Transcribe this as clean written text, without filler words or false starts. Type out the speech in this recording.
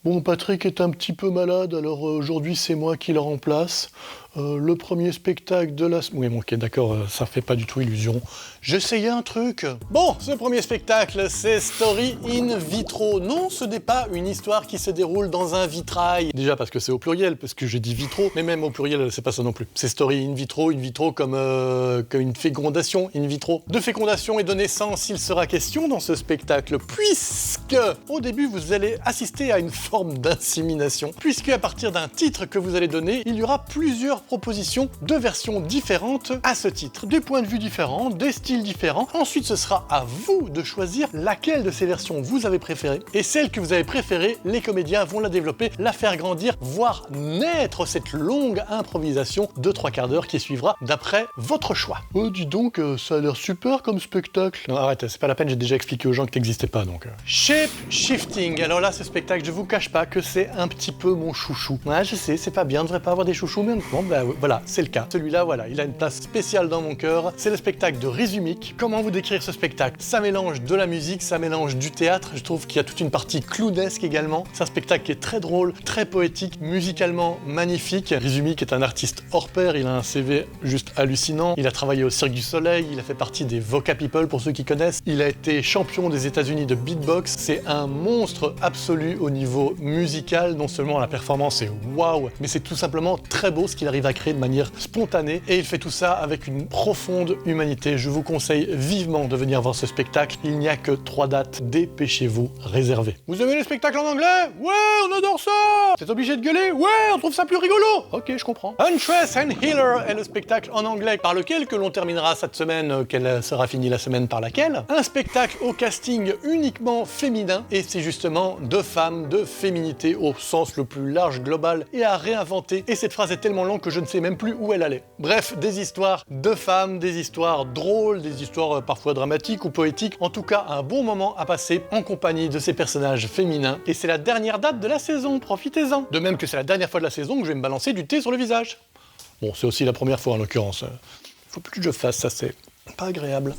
Bon, Patrick est un petit peu malade, alors aujourd'hui c'est moi qui le remplace. Le premier spectacle de la... Oui, bon, ok, d'accord, ça fait pas du tout illusion. J'essayais un truc. Bon, ce premier spectacle, c'est Story in Vitro. Non, ce n'est pas une histoire qui se déroule dans un vitrail. Déjà parce que c'est au pluriel, parce que j'ai dit vitro, mais même au pluriel, c'est pas ça non plus. C'est Story in vitro comme une fécondation in vitro. De fécondation et de naissance, il sera question dans ce spectacle, puisque au début, vous allez assister à une forme d'insémination, puisque à partir d'un titre que vous allez donner, il y aura plusieurs propositions de versions différentes à ce titre, des points de vue différents, des styles différents. Ensuite, ce sera à vous de choisir laquelle de ces versions vous avez préférée, et celle que vous avez préférée, les comédiens vont la développer, la faire grandir, voire naître cette longue improvisation de 3/4 d'heure qui suivra d'après votre choix. Oh, dis donc, ça a l'air super comme spectacle. Non, arrête, c'est pas la peine, j'ai déjà expliqué aux gens que t'existais pas, donc... Shape Shifting. Alors là, ce spectacle, je vous cache pas que c'est un petit peu mon chouchou. Ouais, je sais, c'est pas bien, on devrait pas avoir des chouchous, mais bon, bah voilà, c'est le cas. Celui-là, voilà, il a une place spéciale dans mon cœur. C'est le spectacle de Rizumic. Comment vous décrire ce spectacle? Ça mélange de la musique, ça mélange du théâtre. Je trouve qu'il y a toute une partie clownesque également. C'est un spectacle qui est très drôle, très poétique, musicalement magnifique. Rizumic est un artiste hors pair, il a un CV juste hallucinant. Il a travaillé au Cirque du Soleil, il a fait partie des Voca People pour ceux qui connaissent. Il a été champion des États-Unis de beatbox. C'est un monstre absolu au niveau musical. Non seulement la performance est waouh, mais c'est tout simplement très beau ce qu'il arrive à créer de manière spontanée, et il fait tout ça avec une profonde humanité. Je vous conseille vivement de venir voir ce spectacle. Il n'y a que 3 dates, dépêchez-vous, réservez. Vous aimez les spectacles en anglais? Ouais, on adore ça! Vous êtes obligé de gueuler? Ouais, on trouve ça plus rigolo! Ok, je comprends. Huntress and Healer est le spectacle en anglais par lequel que l'on terminera cette semaine, qu'elle sera finie la semaine par laquelle. Un spectacle au casting uniquement féminin, et c'est justement de femmes, de féminité au sens le plus large, global, et à réinventer. Et cette phrase est tellement longue que je ne sais même plus où elle allait. Bref, des histoires de femmes, des histoires drôles, des histoires parfois dramatiques ou poétiques. En tout cas, un bon moment à passer en compagnie de ces personnages féminins. Et c'est la dernière date de la saison, profitez-en. De même que c'est la dernière fois de la saison que je vais me balancer du thé sur le visage. Bon, c'est aussi la première fois en l'occurrence. Faut plus que je fasse ça, c'est pas agréable.